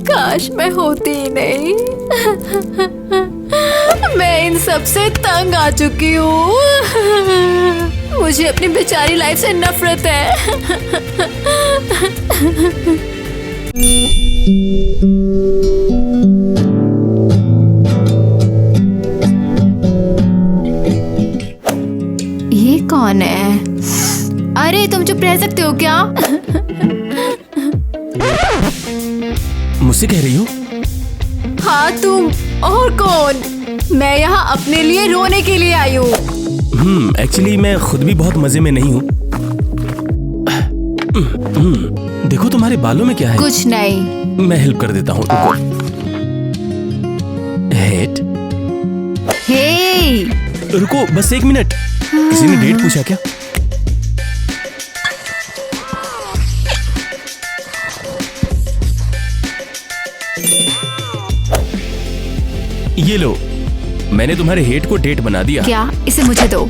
काश मैं होती ही नहीं। मैं इन सब से तंग आ चुकी हूँ। मुझे अपनी बेचारी लाइफ से नफरत है। ये कौन है? अरे तुम चुप रह सकते हो क्या? मुझसे कह रही हो? हाँ तुम, और कौन? मैं यहाँ अपने लिए रोने के लिए आई हूँ। एक्चुअली मैं खुद भी बहुत मजे में नहीं हूँ। देखो तुम्हारे बालों में क्या है? कुछ नहीं। मैं हेल्प कर देता हूँ, रुको। हेड। हे रुको बस 1 मिनट। किसी ने डेट पूछा क्या? ये लो, मैंने तुम्हारे हेड को डेट बना दिया। क्या? इसे मुझे दो।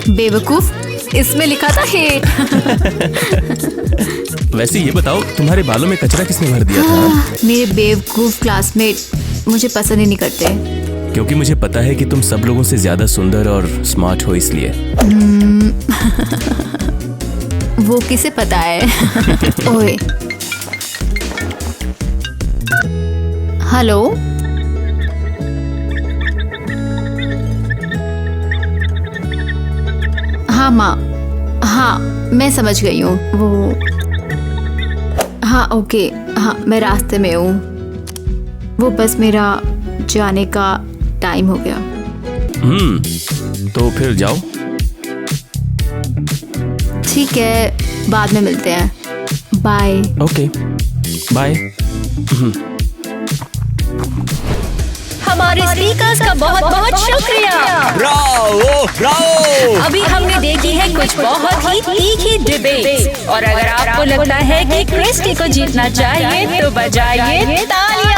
बेवकूफ, इसमें लिखा था हेट। वैसे ये बताओ, तुम्हारे बालों में कचरा किसने भर दिया था? मेरे बेवकूफ क्लासमेट मुझे पसंद ही नहीं करते। क्योंकि मुझे पता है कि तुम सब लोगों से ज्यादा सुंदर और स्मार्ट हो, इसलिए। वो किसे पता है? ओए हेलो, हाँ माँ, हाँ मैं समझ गई हूँ। वो हाँ ओके, हाँ मैं रास्ते में हूँ। वो बस मेरा जाने का टाइम हो गया। तो फिर जाओ। ठीक है, बाद में मिलते हैं। बाय। Okay bye. हमारे स्पीकर्स का बहुत बहुत शुक्रिया। Bravo bravo. अभी हमने देखी है कुछ बहुत ही तीखी डिबेट्स, और अगर आपको लगता है कि क्रिस्टी को जीतना चाहिए तो बजाइए तालियां।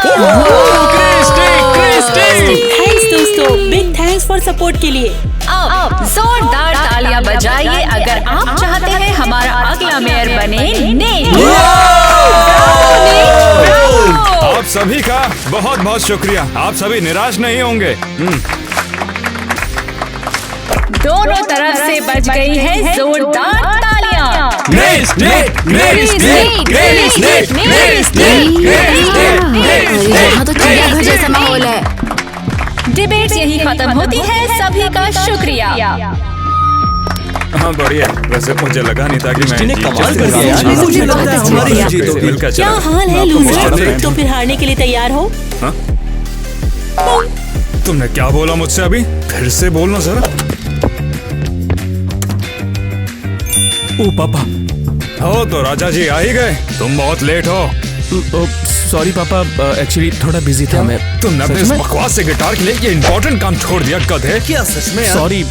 थैंक्स दोस्तों, बिग थैंक्स फॉर सपोर्ट के लिए। अब जोरदार तालियां बजाइए अगर आप चाहते हैं हमारा अगला मेयर बने नेट। आप सभी का बहुत बहुत शुक्रिया। आप सभी निराश नहीं होंगे। दोनों तरफ से बज गई है जोरदार तालियां। यहाँ तो चिड़ियाघर जैसा माहौल है। डिबेट यही खत्म होती है। सभी का शुक्रिया। हाँ बढ़िया। वैसे मुझे लगा नहीं था कि मैं कमाल कर दिया यार। मुझे लगता है हमारी मिलकर क्या चला। हाल है लूजर? तो फिर हारने के लिए तैयार हो? हाँ? तुमने क्या बोला मुझसे अभी? फिर से बोलना जरा। ओ पापा। हो तो राजा जी आ ही गए। तुम बहुत लेट हो। सॉरी पापा, एक्चुअली थोड़ा बिजी था मैं। तुमने अपने इस बकवास से गिटार के लिए ये इम्पोर्टेंट काम छोड़ दिया। गधे। क्या सच में? सॉरी।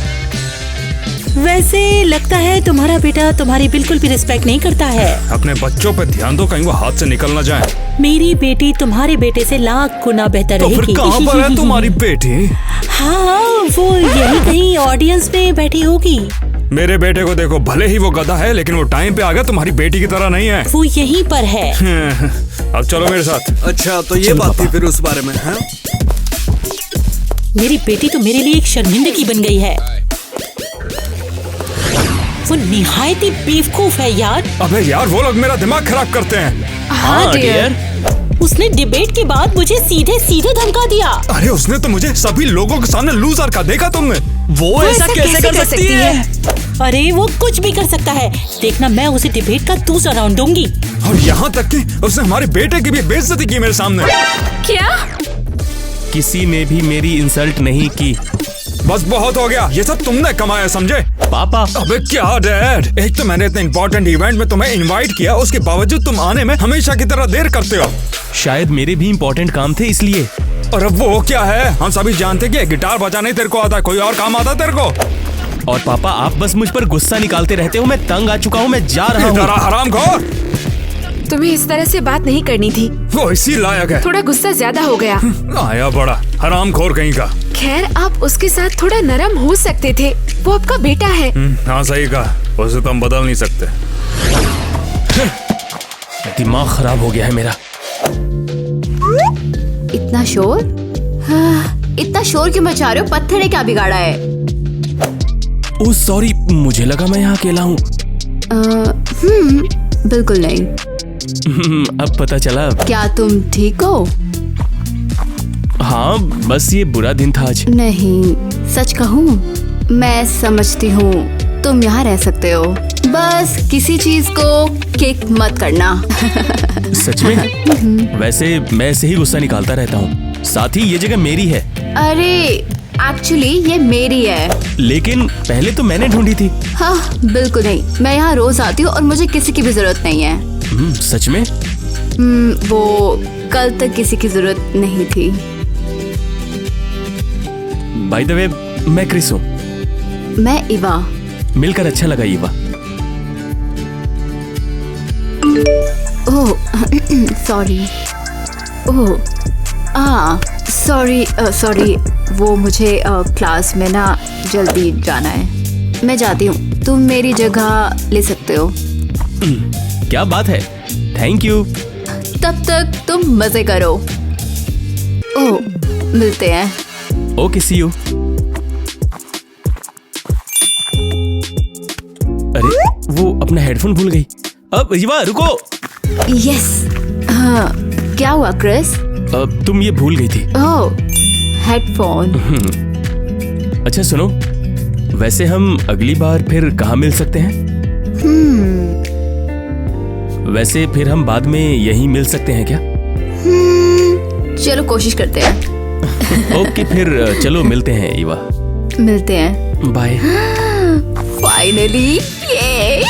वैसे लगता है तुम्हारा बेटा तुम्हारी बिल्कुल भी रिस्पेक्ट नहीं करता है। अपने बच्चों पे ध्यान दो, कहीं वो हाथ से निकल ना जाए। मेरी बेटी तुम्हारे बेटे से लाख गुना बेहतर तो रहेगी। फिर कहाँ पर है तुम्हारी बेटी? हाँ, वो यही कहीं ऑडियंस में बैठी होगी। मेरे बेटे को देखो, भले ही वो गधा है लेकिन वो टाइम पे आ गया। तुम्हारी बेटी की तरह नहीं है। वो यहीं पर है। अब चलो मेरे साथ। अच्छा तो ये बात थी फिर उस बारे में, हाँ? मेरी बेटी तो मेरे लिए एक शर्मिंदगी बन गई है। वो निहायत ही बेवकूफ है यार। अबे यार, वो लोग मेरा दिमाग खराब करते हैं। हाँ डियर। उसने डिबेट के बाद मुझे सीधे सीधे धमका दिया। अरे उसने तो मुझे सभी लोगों के सामने लूजर का देखा तुमने? वो ऐसा कैसे कर सकती है? अरे वो कुछ भी कर सकता है। देखना, मैं उसे डिबेट का दूसरा राउंड दूंगी। और यहाँ तक कि उसने हमारे बेटे की भी बेइज्जती की मेरे सामने। क्या? किसी ने भी मेरी इंसल्ट नहीं की। बस बहुत हो गया। ये सब तुमने कमाया, समझे? पापा। अबे क्या डैड, एक तो मैंने इतने इम्पोर्टेंट इवेंट में तुम्हें इनवाइट किया, उसके बावजूद तुम आने में हमेशा की तरह देर करते हो। शायद मेरे भी इम्पोर्टेंट काम थे इसलिए। और अब वो क्या है? हम सभी जानते कि गिटार बजाने तेरे को आता है, कोई और काम आता तेरे को? और पापा, आप बस मुझ पर गुस्सा निकालते रहते हो। मैं तंग आ चुका हूँ, मैं जा रहा हूँ। हरामखोर। तुम्हें इस तरह से बात नहीं करनी थी। वो इसी लायक है। थोड़ा गुस्सा ज्यादा हो गया। आया बड़ा हरामखोर कहीं का। खैर, आप उसके साथ थोड़ा नरम हो सकते थे। वो आपका बेटा है। हाँ सही कहा, उसे तो हम बदल नहीं सकते। दिमाग खराब हो गया है मेरा। इतना शोर? इतना शोर क्यों मचा रहे हो? पत्थर ने क्या बिगाड़ा है? ओह सॉरी, मुझे लगा मैं यहाँ अकेला हूँ। बिल्कुल नहीं। अब पता चला। क्या तुम ठीक हो? हाँ, बस ये बुरा दिन था आज। नहीं, सच कहूँ मैं समझती हूँ तुम यहाँ रह सकते हो, बस किसी चीज को किक मत करना। सच में? वैसे मैं ऐसे ही गुस्सा निकालता रहता हूँ, साथ ही ये जगह मेरी है। अरे एक्चुअली ये मेरी है। लेकिन पहले तो मैंने ढूंढी थी। हाँ बिल्कुल नहीं, मैं यहाँ रोज आती हूँ और मुझे किसी की भी जरूरत नहीं है। सच में? वो कल तक किसी की जरूरत नहीं थी। बाय द वे, मैं क्रिस हूँ। मैं इवा। मिलकर अच्छा लगा Eva. Oh sorry. Oh sorry, वो मुझे क्लास में ना जल्दी जाना है। मैं जाती हूँ, तुम मेरी जगह ले सकते हो। क्या बात है, थैंक यू। तब तक तुम मजे करो। ओह मिलते हैं। Okay, see you. अरे वो अपना हेडफोन भूल गई। अब इवा रुको। यस। हाँ क्या हुआ क्रिस? अब तुम ये भूल गई थी। ओह हेडफोन। अच्छा सुनो, वैसे हम अगली बार फिर कहाँ मिल सकते हैं? वैसे फिर हम बाद में यहीं मिल सकते हैं क्या? चलो कोशिश करते हैं। ओके फिर चलो मिलते हैं इवा। मिलते हैं। बाय। फाइनली ये।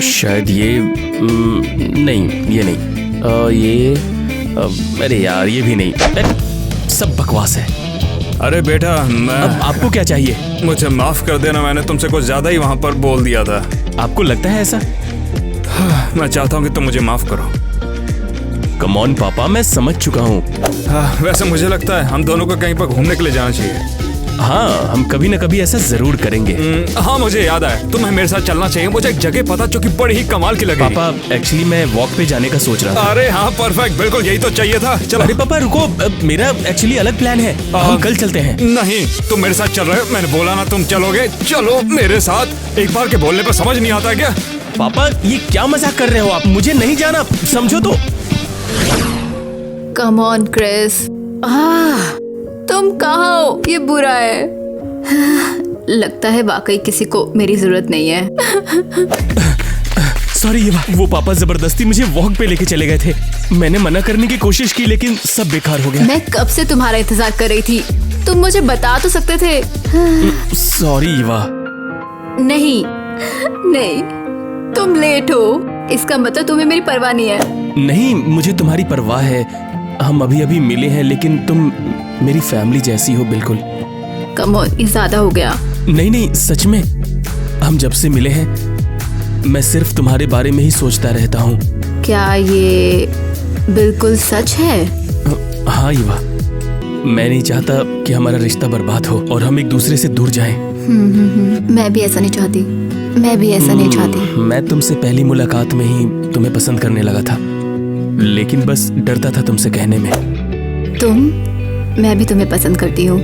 शायद ये नहीं, ये नहीं। अरे यार ये भी नहीं। सब बकवास है। अरे बेटा, अब आपको क्या चाहिए? मुझे माफ कर देना, मैंने तुमसे कुछ ज्यादा ही वहाँ पर बोल दिया था। आपको लगता है ऐसा? मैं चाहता हूँ कि तुम मुझे माफ करो। कम ऑन पापा, मैं समझ चुका हूँ। वैसे मुझे लगता है हम दोनों को कहीं पर घूमने के लिए जाना चाहिए। हाँ, हम कभी न कभी ऐसा जरूर करेंगे। हाँ मुझे याद आया, तुम्हें मेरे साथ चलना चाहिए। मुझे एक जगह पता जो कि बड़ी ही कमाल की लगी। पापा एक्चुअली मैं वॉक पे जाने का सोच रहा था। अरे हाँ परफेक्ट, बिल्कुल यही तो चाहिए था। चलो। अरे पापा रुको, मेरा एक्चुअली अलग प्लान है। हम कल चलते हैं। नहीं, तुम मेरे साथ चल रहे हो। मैंने बोला ना तुम चलोगे। चलो मेरे साथ। एक बार के बोलने पर समझ नहीं आता क्या? पापा ये क्या मजाक कर रहे हो आप? मुझे नहीं जाना, समझो तो। Come on Chris. तुम कहाँ हो? ये बुरा है। लगता है वाकई किसी को मेरी जरूरत नहीं है। सॉरी, वो पापा जबरदस्ती मुझे वॉक पे लेके चले गए थे। मैंने मना करने की कोशिश की लेकिन सब बेकार हो गया। मैं कब से तुम्हारा इंतजार कर रही थी, तुम मुझे बता तो सकते थे। सॉरी इवा। नहीं नहीं, तुम लेट हो, इसका मतलब तुम्हें मेरी परवाह नहीं है। नहीं, मुझे तुम्हारी परवाह है। हम अभी अभी मिले हैं लेकिन तुम मेरी फैमिली जैसी हो बिल्कुल। कम ऑन, ये ज्यादा हो गया। नहीं नहीं, सच में हम जब से मिले हैं मैं सिर्फ तुम्हारे बारे में ही सोचता रहता हूँ। क्या ये बिल्कुल सच है? हाँ इवा, मैं नहीं चाहता कि हमारा रिश्ता बर्बाद हो और हम एक दूसरे से दूर जाएं। मैं भी ऐसा नहीं चाहती। मैं भी ऐसा नहीं चाहती। मैं तुमसे पहली मुलाकात में ही तुम्हें पसंद करने लगा था, लेकिन बस डरता था तुमसे कहने में। मैं भी तुम्हें पसंद करती हूँ।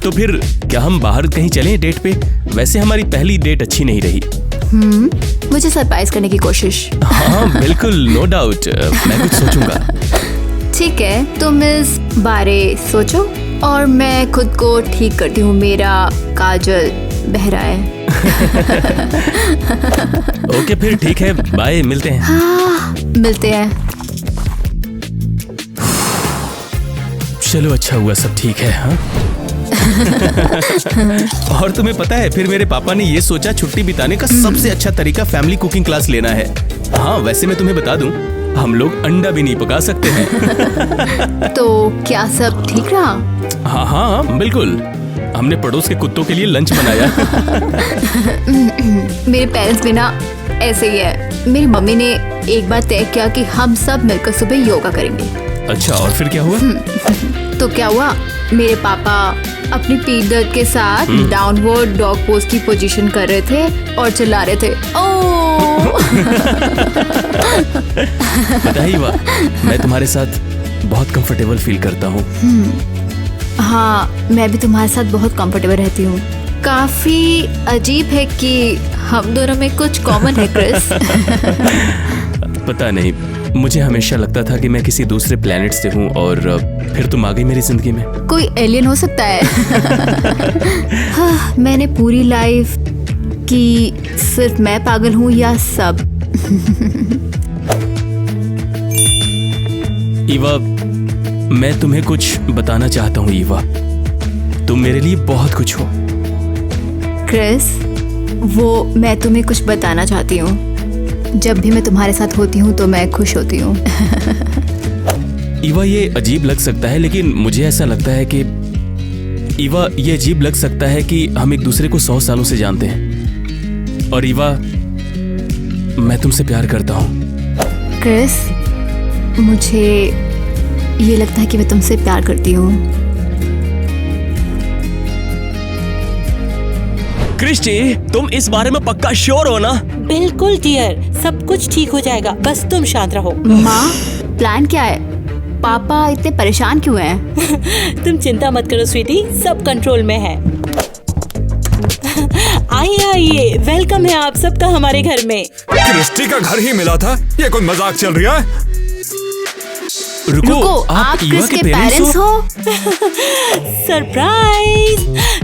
तो फिर क्या हम बाहर कहीं चलें डेट पे? वैसे हमारी पहली डेट अच्छी नहीं रही। मुझे सरप्राइज करने की कोशिश। हाँ बिल्कुल, नो डाउट, मैं कुछ सोचूंगा। ठीक है, तुम इस बारे सोचो और मैं खुद को ठीक करती हूँ। मेरा काजल बह रहा है। ओके फिर ठीक है, बाय, मिलते हैं। हाँ मिलते हैं। चलो अच्छा हुआ सब ठीक है। हाँ और तुम्हें पता है फिर मेरे पापा ने ये सोचा छुट्टी बिताने का सबसे अच्छा तरीका फैमिली कुकिंग क्लास लेना है। हाँ वैसे मैं तुम्हें बता दूं, हम लोग अंडा भी नहीं पका सकते हैं। तो क्या सब ठीक रहा? हाँ हाँ बिल्कुल, हमने पड़ोस के कुत्तों के लिए लंच बनाया। मेरे पेरेंट्स भी ना ऐसे ही है। मेरी मम्मी ने एक बार तय किया कि हम सब मिलकर सुबह योगा करेंगे। अच्छा, और फिर क्या हुआ? तो क्या हुआ, मेरे पापा अपनी पीठ दर्द के साथ डाउनवर्ड डॉग पोज की पोजीशन कर रहे थे और चिल्ला रहे थे ओह। पता ही हुआ, मैं तुम्हारे साथ बहुत कंफर्टेबल फील करता हूँ। हाँ, मैं भी तुम्हारे साथ बहुत कंफर्टेबल रहती हूँ। काफी अजीब है कि हम दोनों में कुछ कॉमन है क्रिस। पता नहीं, मुझे हमेशा लगता था कि मैं किसी दूसरे प्लेनेट से हूँ और फिर तुम आ गई मेरी जिंदगी में। कोई एलियन हो सकता है। हाँ, मैंने पूरी लाइफ कि सिर्फ मैं पागल हूँ या सब। ईवा, मैं तुम्हें कुछ बताना चाहता हूँ। ईवा, तुम मेरे लिए बहुत कुछ हो। क्रिस, वो मैं तुम्हें कुछ बताना चाहती हूँ। जब भी मैं तुम्हारे साथ होती हूँ तो मैं खुश होती हूँ। ईवा, ये अजीब लग सकता है लेकिन मुझे ऐसा लगता है कि ईवा, ये अजीब लग सकता है कि हम एक दूसरे को 100 सालों से जानते हैं। और ईवा, मैं तुमसे प्यार करता हूँ। क्रिस, मुझे ये लगता है कि मैं तुमसे प्यार करती हूँ। क्रिस्टी, तुम इस बारे में पक्का श्योर हो ना? बिल्कुल डियर, सब कुछ ठीक हो जाएगा, बस तुम शांत रहो। माँ, प्लान क्या है? पापा इतने परेशान क्यों हैं? तुम चिंता मत करो स्वीटी, सब कंट्रोल में है। आइए आइए, वेलकम है आप सबका हमारे घर में। क्रिस्टी का घर ही मिला था, ये कोई मजाक चल रहा है? रुको, आप ईवा क्रिस के पेरेंट्स हो? सरप्राइज!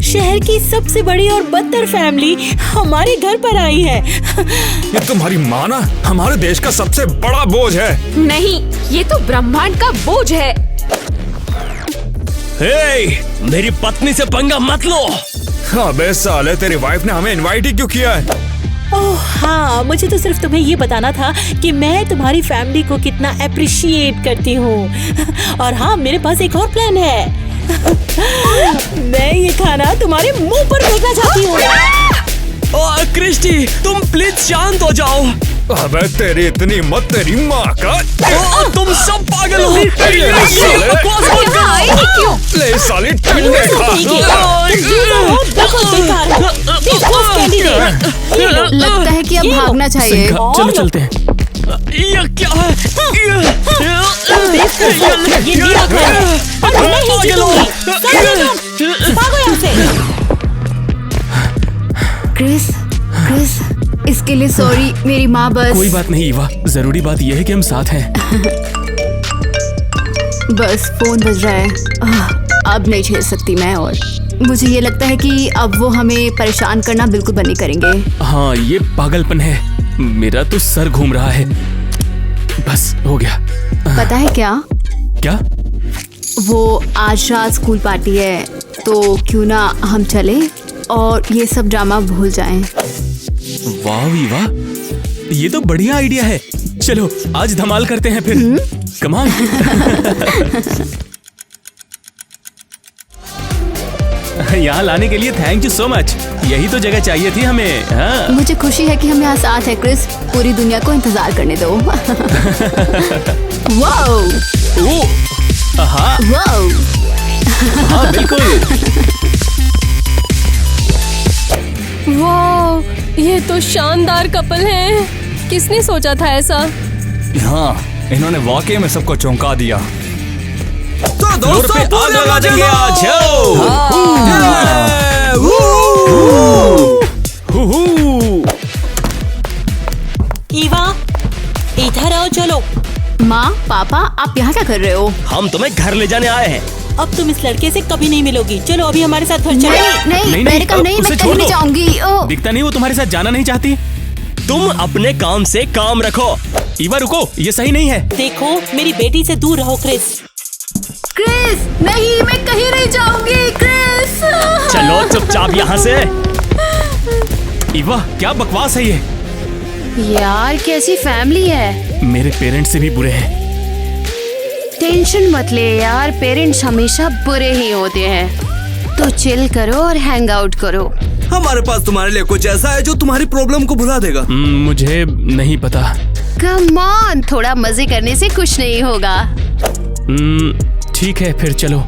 शहर की सबसे बड़ी और बदतर फैमिली हमारे घर पर आई है। ये तुम्हारी माँ ना हमारे देश का सबसे बड़ा बोझ है। नहीं, ये तो ब्रह्मांड का बोझ है। हे, मेरी पत्नी से पंगा मत लो। अबे साले, तेरी वाइफ ने हमें इनवाइट ही क्यों किया है? ओह हाँ, मुझे तो सिर्फ तुम्हें ये बताना था कि मैं तुम्हारी फैमिली को कितना अप्रिशिएट करती हूँ। और हाँ, मेरे पास एक और प्लान है। मैं ये खाना तुम्हारे मुंह पर फेंकना चाहती हूँ। क्रिस्टी, तुम प्लीज शांत हो जाओ। अबे तेरी इतनी मत, तेरी माँ का। तुम सब पागल हो। ले साली टंडे खा। लगता है कि अब भागना चाहिए। चलो चलते हैं। ये क्या है? ये मेरा घर है और मैं ही जीतूंगी। भागो यहाँ से। क्रिस, क्रिस, इसके लिए सॉरी। मेरी माँ बस कोई बात नहीं ईवा, जरूरी बात यह है कि हम साथ हैं। बस फोन बज रहा है। अब नहीं झेल सकती मैं। और मुझे ये लगता है कि अब वो हमें परेशान करना बिल्कुल बंद नहीं करेंगे। हाँ, ये पागलपन है। मेरा तो सर घूम रहा है। बस हो गया। पता है क्या? क्या? वो आज रात स्कूल पार्टी है, तो क्यों ना हम चले और ये सब ड्रामा भूल जाएं। वाह वीवा, ये तो बढ़िया आइडिया है। चलो आज धमाल करते हैं फिर। Come on. यहाँ लाने के लिए थैंक यू सो मच। यही तो जगह चाहिए थी हमें। हाँ। मुझे खुशी है कि हम यहाँ साथ हैं क्रिस। पूरी दुनिया को इंतजार करने दो। वाओ, हाँ वाओ। हाँ बिल्कुल। वाह, ये तो शानदार कपल है। किसने सोचा था ऐसा? हाँ, इन्होंने वाकई में सबको चौंका दिया। तो फ्लोर पे आग लगा देंगे आज। ईवा, इधर आओ, चलो। माँ, पापा, आप यहाँ क्या कर रहे हो? हम तुम्हें घर ले जाने आए हैं। अब तुम इस लड़के से कभी नहीं मिलोगी। चलो अभी हमारे साथ घर चलो। नहीं, मैंने कहा नहीं, उसे मैं छोड़ कहीं नहीं दो। जाऊंगी। ओह, दिखता नहीं वो तुम्हारे साथ जाना नहीं चाहती। तुम अपने काम से काम रखो। ईवा रुको, ये सही नहीं है। देखो, मेरी बेटी से दूर रहो क्रिस। क्रिस, नहीं, मैं कहीं नहीं जाऊंगी। क्रिस, चलो चुपचाप यहाँ से। ईवा, क्या बकवास है ये? यार कैसी फैमिली है। मेरे पेरेंट्स से भी बुरे हैं। टेंशन मत ले यार, पेरेंट्स हमेशा बुरे ही होते हैं। तो चिल करो और हैंग आउट करो। हमारे पास तुम्हारे लिए कुछ ऐसा है जो तुम्हारी प्रॉब्लम को भुला देगा। मुझे नहीं पता। कम ऑन, थोड़ा मजे करने से कुछ नहीं होगा। ठीक है फिर चलो।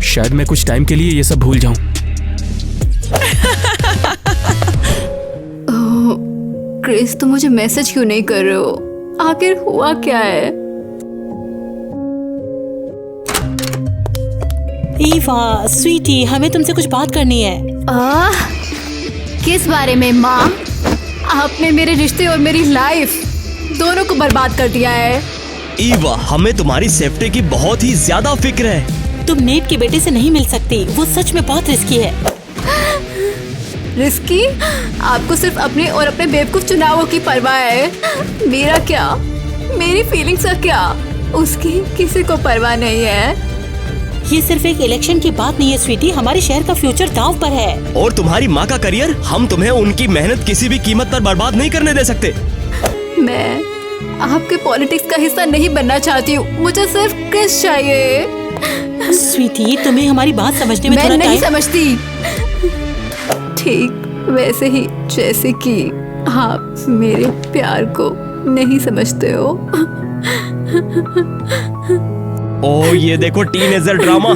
शायद मैं कुछ टाइम के लिए ये सब भूल जाऊं। क्रिस, तुम मुझे मैसेज क्यों नहीं कर रहे हो? आखिर हुआ क्या है? ईवा स्वीटी, हमें तुमसे कुछ बात करनी है। किस बारे में माँ? आपने मेरे रिश्ते और मेरी लाइफ दोनों को बर्बाद कर दिया है। ईवा, हमें तुम्हारी सेफ्टी की बहुत ही ज्यादा फिक्र है। तुम नेट के बेटे से नहीं मिल सकती, वो सच में बहुत रिस्की है। रिस्की? आपको सिर्फ अपने और अपने बेवकूफ चुनावों की परवाह है। मेरा क्या? मेरी फीलिंग्स का क्या? उसकी किसी को परवाह नहीं है। ये सिर्फ एक इलेक्शन की बात नहीं है स्वीटी, हमारे शहर का फ्यूचर दांव पर है। और तुम्हारी माँ का करियर, हम तुम्हें उनकी मेहनत किसी भी कीमत पर बर्बाद नहीं करने दे सकते। मैं आपके पॉलिटिक्स का हिस्सा नहीं बनना चाहती हूँ। मुझे सिर्फ क्रिस चाहिए। स्वीटी, तुम्हें हमारी बात समझने में मैं थोड़ा नहीं टाइम। समझती। ठीक वैसे ही जैसे कि आप मेरे प्यार को नहीं समझते हो। ओ ये देखो टीनेजर ड्रामा।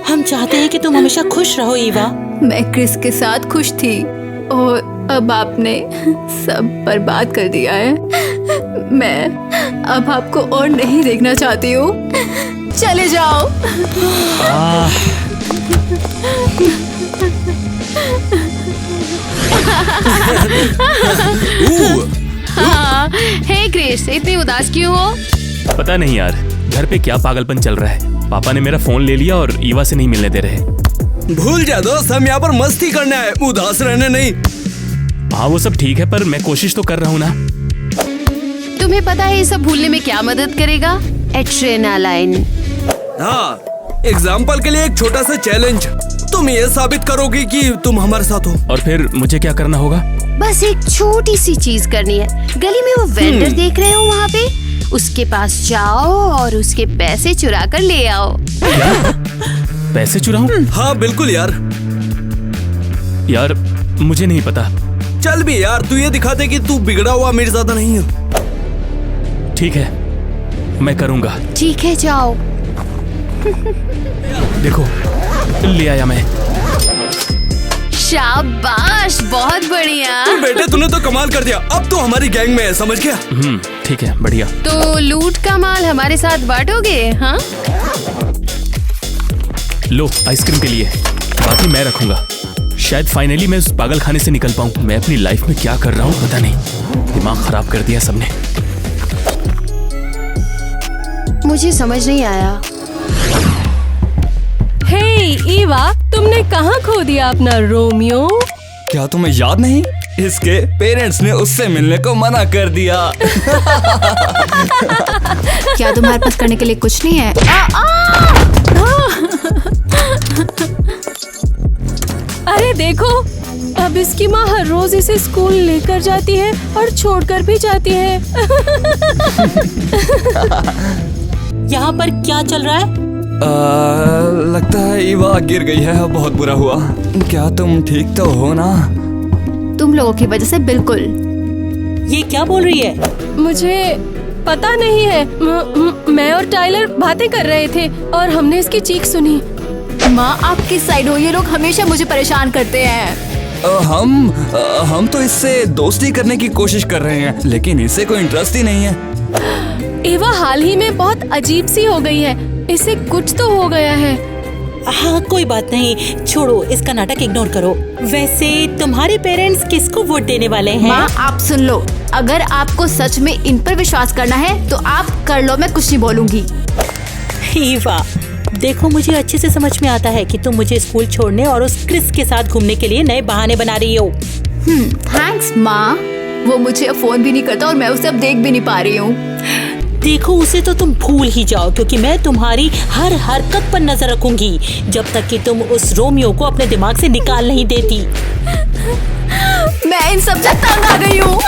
हम चाहते हैं कि तुम हमेशा खुश रहो ईवा। मैं क्रिस के साथ खुश थी और अब आपने सब बर्बाद कर दिया है। मैं अब आपको और नहीं देखना चाहती हूँ। चले जाओ। हे क्रिस, इतनी उदास क्यों हो? पता नहीं यार, घर पे क्या पागलपन चल रहा है। पापा ने मेरा फोन ले लिया और ईवा से नहीं मिलने दे रहे। भूल जा दोस्त, हम यहाँ पर मस्ती करने आए, उदास रहने नहीं। हाँ वो सब ठीक है, पर मैं कोशिश तो कर रहा हूँ ना। तुम्हें पता है ये सब भूलने में क्या मदद करेगा? एड्रेनालाइन। हाँ, एग्जाम्पल के लिए एक छोटा सा चैलेंज। तुम ये साबित करोगे कि तुम हमारे साथ हो। और फिर मुझे क्या करना होगा? बस एक छोटी सी चीज करनी है। गली में वो वेंडर देख रहे हो वहाँ पे, उसके पास जाओ और उसके पैसे चुरा कर ले आओ। पैसे चुराऊं? हाँ बिल्कुल यार। यार मुझे नहीं पता। चल भी यार, तू ये दिखा दे कि तू बिगड़ा हुआ मिर्जादा नहीं है। ठीक है, मैं करूंगा। ठीक है, जाओ। देखो, ले आया मैं। शाबाश, बहुत बढ़िया। बेटे तूने तो कमाल कर दिया। अब तो हमारी गैंग में है, समझ गया? ठीक है, बढ़िया। तो लूट का माल हमारे साथ बांटोगे? हाँ, लो आइसक्रीम के लिए, बाकी मैं रखूंगा। शायद फाइनली मैं उस पागल खाने से निकल पाऊं। मैं अपनी लाइफ में क्या कर रहा हूँ पता नहीं। दिमाग खराब कर दिया सबने। मुझे समझ नहीं आया। हे ईवा, तुमने कहाँ खो दिया अपना रोमियो? क्या तुम्हें याद नहीं? इसके पेरेंट्स ने उससे मिलने को मना कर दिया। क्या तुम्हारे पास करने के लिए कुछ नहीं है? अरे देखो, अब इसकी माँ हर रोज इसे स्कूल लेकर जाती है और छोड़कर भी जाती है। यहाँ पर क्या चल रहा है? लगता है ईवा गिर गई है, बहुत बुरा हुआ। क्या तुम ठीक तो हो ना? तुम लोगों की वजह से बिल्कुल। ये क्या बोल रही है? मुझे पता नहीं है। मैं और टाइलर बातें कर रहे थे और हमने इसकी चीख सुनी। माँ, आप किस साइड हो? ये लोग हमेशा मुझे परेशान करते हैं। हम तो इससे दोस्ती करने की कोशिश कर रहे हैं, लेकिन इसे कोई इंटरेस्ट ही नहीं है। ईवा हाल ही में बहुत अजीब सी हो गई है। इसे कुछ तो हो गया है। हाँ कोई बात नहीं, छोड़ो, इसका नाटक इग्नोर करो। वैसे तुम्हारे पेरेंट्स किसको वोट देने वाले हैं? माँ, आप सुन लो। अगर आपको सच में इन पर विश्वास करना है तो आप कर लो, मैं कुछ नहीं बोलूंगी। ईवा, देखो मुझे अच्छे से समझ में आता है कि तुम मुझे स्कूल छोड़ने और उस क्रिस के साथ घूमने के लिए नए बहाने बना रही हो। थैंक्स माँ। वो मुझे अब फोन भी नहीं करता और मैं उसे अब देख भी नहीं पा रही हूँ। देखो, उसे तो तुम भूल ही जाओ, क्योंकि मैं तुम्हारी हर हरकत पर नजर रखूंगी जब तक कि तुम उस रोमियो को अपने दिमाग से निकाल नहीं देती। मैं इन सब से तंग आ गई हूँ।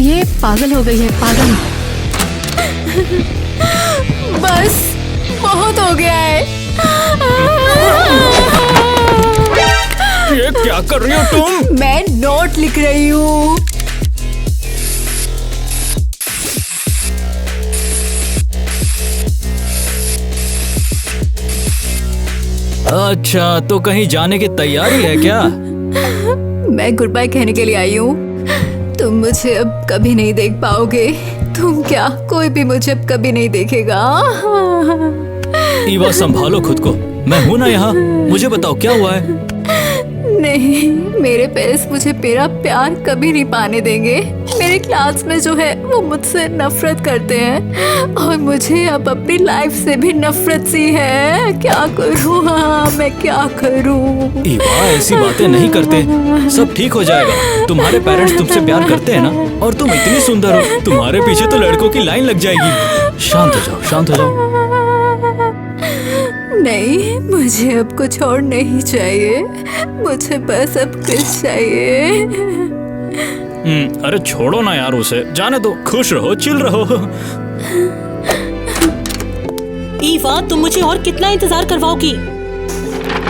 ये पागल हो गई है, पागल। बस बहुत हो गया है। ये क्या कर रही हो तुम? मैं नोट लिख रही हूँ। अच्छा, तो कहीं जाने की तैयारी है क्या? मैं गुड बाय कहने के लिए आई हूँ। तुम मुझे अब कभी नहीं देख पाओगे। तुम क्या, कोई भी मुझे अब कभी नहीं देखेगा। ईवा, संभालो खुद को। मैं हूँ ना यहाँ। मुझे बताओ क्या हुआ है? नहीं, मेरे पेरेंट्स मुझे मेरा प्यार कभी नहीं पाने देंगे। मेरे क्लास में जो है वो मुझसे नफरत करते हैं और मुझे अब अपनी लाइफ से भी नफरत सी है। क्या करूँ? हाँ, मैं क्या करूँ? ईवा, ऐसी बातें नहीं करते। सब ठीक हो जाएगा। तुम्हारे पेरेंट्स तुमसे प्यार करते हैं ना, और तुम इतनी सुंदर हो। तुम्हारे पीछे तो लड़कों की लाइन लग जाएगी। शांत हो जाओ, शांत हो जाओ। नहीं, मुझे अब कुछ और नहीं चाहिए। मुझे बस अब क्रिस चाहिए। अरे छोड़ो ना यार उसे, जाने दो। खुश रहो, चिल रहो। ईवा, तुम मुझे और कितना इंतजार करवाओगी?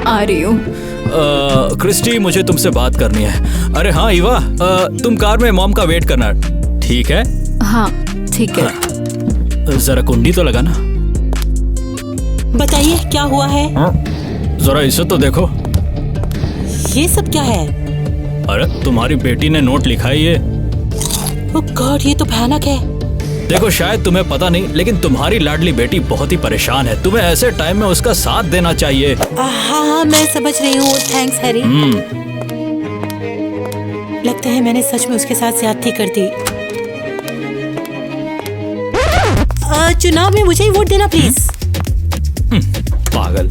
आ रही हूँ। क्रिस्टी, मुझे तुमसे बात करनी है। अरे हाँ ईवा, तुम कार में मॉम का वेट करना, ठीक है? हाँ ठीक है। जरा कुंडी तो लगाना। बताइए क्या हुआ है? जरा इसे तो देखो। ये सब क्या है? अरे तुम्हारी बेटी ने नोट लिखा है ये। ओह गॉड, ये तो भयानक है। देखो, शायद तुम्हें पता नहीं, लेकिन तुम्हारी लाडली बेटी बहुत ही परेशान है। तुम्हें ऐसे टाइम में उसका साथ देना चाहिए। हाँ, मैं समझ रही हूँ। Thanks Harry. लगता है मैंने सच में उसके साथ ज्यादती कर दी। चुनाव में मुझे ही वोट देना प्लीज। पागल,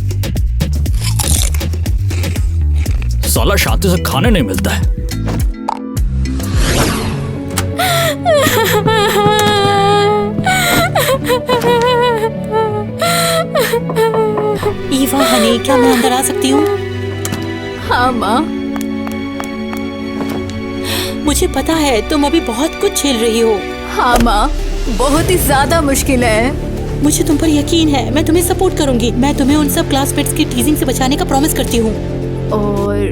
साला शांति से खाने नहीं मिलता है। ईवा हनी, क्या मैं अंदर आ सकती हूँ? हाँ माँ। मुझे पता है तुम अभी बहुत कुछ झेल रही हो। हाँ माँ, बहुत ही ज्यादा मुश्किल है। मुझे तुम पर यकीन है। मैं तुम्हें सपोर्ट करूंगी। मैं तुम्हें उन सब क्लासमेट्स की टीजिंग से बचाने का प्रॉमिस करती हूँ। और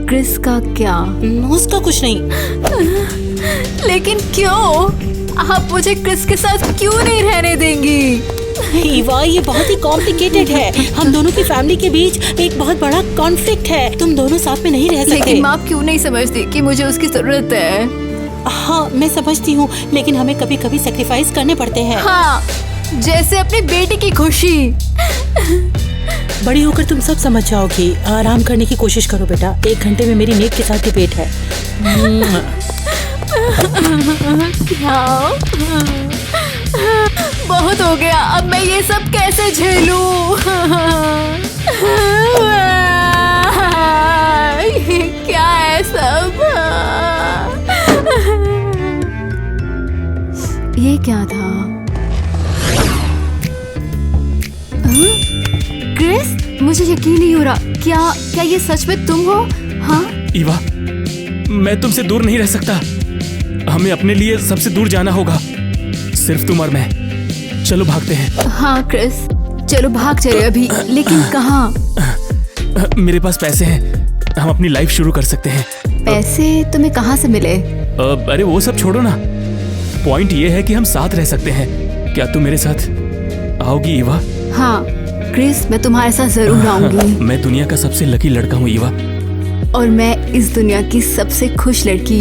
क्रिस का क्या? उसका कुछ नहीं। लेकिन क्यों? आप मुझे क्रिस के साथ क्यों नहीं रहने देंगी? ईवा, ये बहुत ही कॉम्प्लिकेटेड है। हम दोनों की फैमिली के बीच एक बहुत बड़ा कॉन्फ्लिक्ट है। तुम दोनों साथ में नहीं रह सकते। लेकिन माँ क्यों नहीं समझती कि मुझे उसकी जरूरत है? हाँ, मैं समझती हूँ, लेकिन हमें कभी कभी सेक्रीफाइस करने पड़ते हैं। हाँ, जैसे अपनी बेटी की खुशी। बड़ी होकर तुम सब समझ जाओगी। आराम करने की कोशिश करो बेटा। 1 घंटे में मेरी नेक के साथ ही पेट है। क्या? बहुत हो गया। अब मैं ये सब कैसे झेलूं? क्या है सब? ये क्या था? क्रिस, मुझे यकीन नहीं हो रहा। क्या ये सच में तुम हो? हाँ ईवा, मैं तुमसे दूर नहीं रह सकता। हमें अपने लिए सबसे दूर जाना होगा, सिर्फ तुम और मैं। चलो भागते हैं। हाँ क्रिस, चलो भाग चले अभी। लेकिन कहाँ? मेरे पास पैसे हैं, हम अपनी लाइफ शुरू कर सकते हैं। पैसे तुम्हें कहाँ से मिले? अरे वो सब छोड़ो ना। पॉइंट ये है कि हम साथ रह सकते हैं। क्या तुम मेरे साथ आओगी ईवा? हाँ क्रिस, मैं तुम्हारे साथ जरूर आऊंगी। मैं दुनिया का सबसे लकी लड़का हूँ ईवा। और मैं इस दुनिया की सबसे खुश लड़की।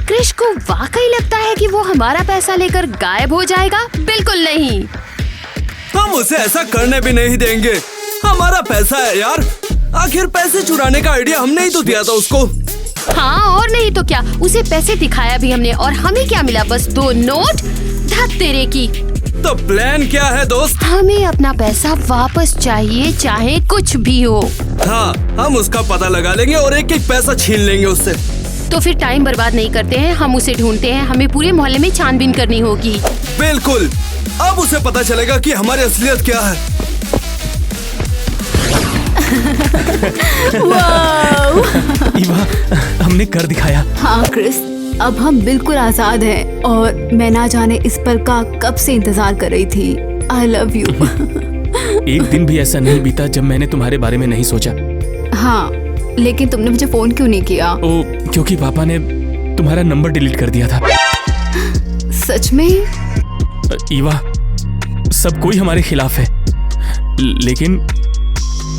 क्रिश को वाकई लगता है कि वो हमारा पैसा लेकर गायब हो जाएगा? बिल्कुल नहीं। हम उसे ऐसा करने भी नहीं देंगे। हमारा पैसा है यार। आखिर पैसे चुराने का आइडिया हमने ही तो दिया था उसको। हाँ, और नहीं तो क्या। उसे पैसे दिखाया भी हमने, और हमें क्या मिला? बस 2 नोट। धत तेरे की। तो प्लान क्या है दोस्त? हमें अपना पैसा वापस चाहिए, चाहे कुछ भी हो। हाँ, हम उसका पता लगा लेंगे और एक एक पैसा छीन लेंगे उससे। तो फिर टाइम बर्बाद नहीं करते हैं, हम उसे ढूंढते हैं। हमें पूरे मोहल्ले में छानबीन करनी होगी। बिल्कुल, अब उसे पता चलेगा कि हमारी असलियत क्या है। ईवा, हमने कर दिखाया। हाँ क्रिस, अब हम बिल्कुल आजाद हैं। और मैं ना जाने इस पल का कब से इंतजार कर रही थी। आई लव यू। एक दिन भी ऐसा नहीं बीता जब मैंने तुम्हारे बारे में नहीं सोचा। हाँ, लेकिन तुमने मुझे फोन क्यों नहीं किया? क्योंकि पापा ने तुम्हारा नंबर डिलीट कर दिया था। सच में? ईवा, सब कोई हमारे खिलाफ है, लेकिन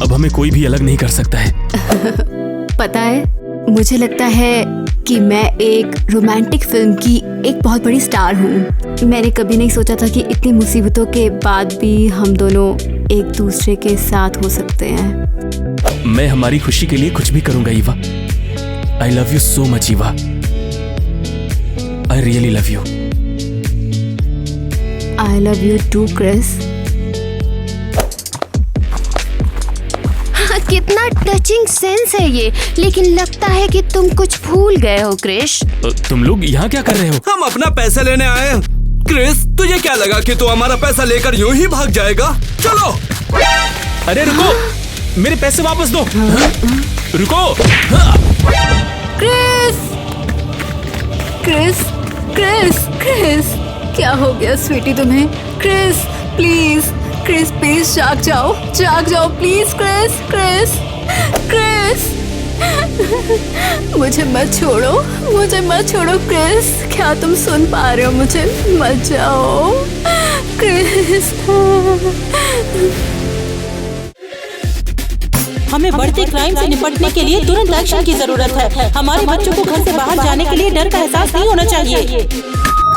अब हमें कोई भी अलग नहीं कर सकता है। पता है, मुझे लगता है कि मैं एक रोमांटिक फिल्म की एक बहुत बड़ी स्टार हूँ। मैंने कभी नहीं सोचा था कि इतनी मुसीबतों के बाद भी हम दोनों एक दूसरे के साथ हो सकते हैं। मैं हमारी खुशी के लिए कुछ भी करूंगा Eva. I love you so much Eva. I really love you. I love you too Chris. कितना टचिंग सेंस है ये, लेकिन लगता है कि तुम कुछ भूल गए हो क्रिश। तुम लोग यहाँ क्या कर रहे हो? हम अपना पैसा लेने आए हैं। क्रिस, तुझे क्या लगा कि तू हमारा पैसा लेकर यूं ही भाग जाएगा? चलो। अरे रुको, मेरे पैसे वापस दो। रुको। क्रिस, क्रिस, क्रिस, क्रिस, क्या हो गया स्वीटी तुम्हें? क्रिस प्लीज, क्रिस प्लीज जाग जाओ प्लीज। क्रिस, क्रिस, क्रिस, मुझे मत छोड़ो क्रिस। क्या तुम सुन पा रहे हो मुझे? मत जाओ क्रिस। हमें बढ़ते क्राइम से निपटने के लिए तुरंत एक्शन की जरूरत है। हमारे बच्चों को घर से बाहर जाने के लिए डर का एहसास नहीं होना चाहिए।